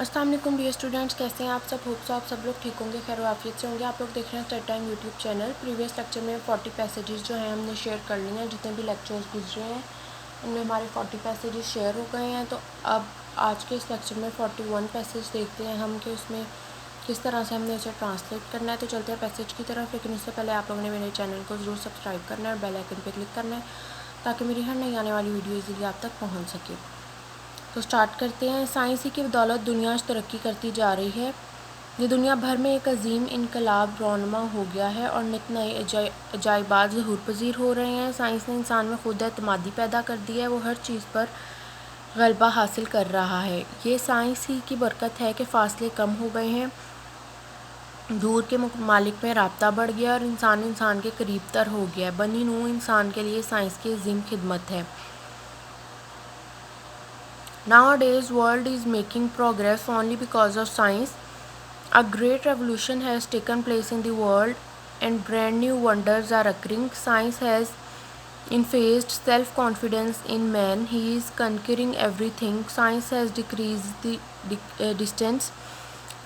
अस्सलाम वालेकुम dear students, कैसे हैं आप सब। होप सो आप सब लोग ठीक होंगे, खैर आफियत से होंगे। आप लोग देख रहे हैं study time YouTube channel. Previous lecture में 40 पैसेजेस जो हैं हमने शेयर कर लिए हैं। जितने भी लेक्चर्स गुजरे हैं उनमें हमारे 40 पैसेजेस शेयर हो गए हैं। तो अब आज के इस लेक्चर में 41 पैसेज देखते हैं हम कि उसमें किस तरह से हमने उसे ट्रांसलेट करना है। तो चलते हैं पैसेज की तरफ, लेकिन उससे पहले आप लोगों ने मेरे चैनल को ज़रूर सब्सक्राइब करना है और बेल आइकन पर क्लिक करना है ताकि मेरी हर नई आने वाली वीडियो इजीली आप तक पहुँच सके। तो स्टार्ट करते हैं। साइंस ही की बदौलत दुनिया आज तरक्की करती जा रही है। ये दुनिया भर में एक अजीम इनकलाब रौनमा हो गया है और नित नए अजाइबात ज़हूर पजीर हो रहे हैं। साइंस ने इंसान में खुद एतमादी पैदा कर दी है, वो हर चीज़ पर गलबा हासिल कर रहा है। ये साइंस ही की बरकत है कि फ़ासले कम हो गए हैं, दूर के ममालिक में राब्ता बढ़ गया और इंसान इंसान के करीब तर हो गया है। बनी नूह इंसान के लिए साइंस की अजीम खिदमत है। Nowadays, world is making progress only because of science. A great revolution has taken place in the world and brand new wonders are occurring. Science has infused self-confidence in man. He is conquering everything. Science has decreased the distance.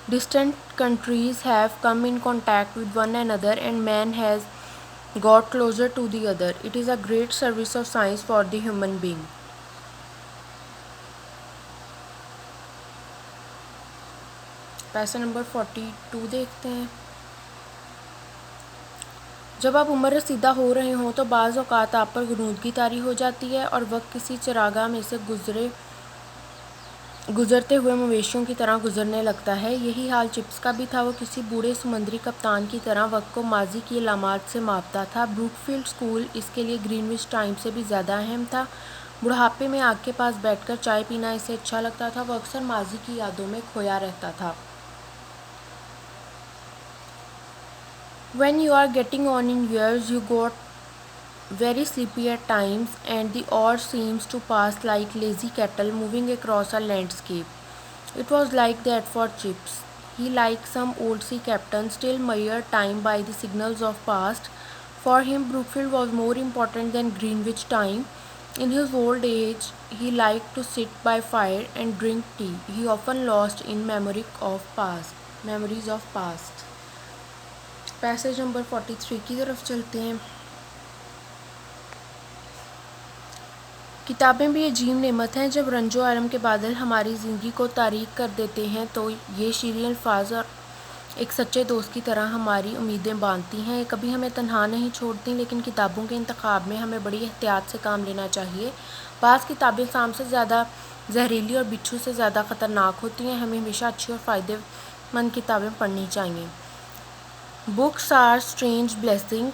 Distant countries have come in contact with one another and man has got closer to the other. It is a great service of science for the human being. पैसा number 42 देखते हैं। जब आप उम्र रसीदा हो रहे हों तो बाज़ औक़ात आप पर गुनूदगी तारी हो जाती है और वक्त किसी चरागाह में से गुज़रते हुए मवेशियों की तरह गुज़रने लगता है। यही हाल चिप्स का भी था। वो किसी बूढ़े समुद्री कप्तान की तरह वक्त को माजी की अलामात से मापता था। ब्रूकफील्ड स्कूल इसके लिए ग्रीनविच टाइम से भी ज़्यादा अहम था। बुढ़ापे में आग के पास बैठकर चाय पीना इसे अच्छा लगता था। वो अक्सर माजी की यादों में खोया रहता था। When you are getting on in years, you got very sleepy at times, and the hour seems to pass like lazy cattle moving across a landscape. It was like that for Chips. He, like some old sea captain, still measured time by the signals of past. For him, Brookfield was more important than Greenwich time. In his old age, he liked to sit by fire and drink tea. He often lost in memories of past. Passage number 43 की तरफ चलते हैं। किताबें भी अजीम नेमत हैं। जब रंजो आलम के बादल हमारी ज़िंदगी को तारीक कर देते हैं तो ये शीरीन अल्फाज और एक सच्चे दोस्त की तरह हमारी उम्मीदें बांधती हैं। ये कभी हमें तन्हा नहीं छोड़ती, लेकिन किताबों के इंतखाब में हमें बड़ी एहतियात से काम लेना चाहिए। बाज़ किताबें सांप से ज़्यादा जहरीली और बिच्छू से ज़्यादा ख़तरनाक होती हैं। हमें हमेशा अच्छी और फ़ायदेमंद किताबें पढ़नी चाहिए। Books are strange blessing.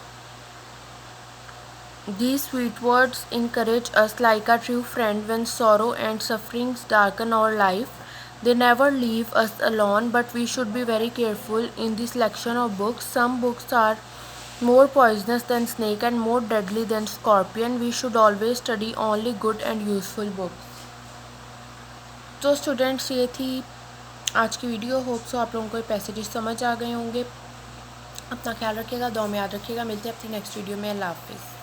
These sweet words encourage us like a true friend when sorrow and sufferings darken our life. They never leave us alone, but we should be very careful in the selection of books. Some books are more poisonous than snake and more deadly than scorpion. We should always study only good and useful books. तो students, ये थी आज की video. Hope so आप लोगों को passages समझ आ गए होंगे। अपना ख्याल रखिएगा, दुआ में याद रखिएगा। मिलते हैं अपनी नेक्स्ट वीडियो में। अल्लाह हाफ़िज़।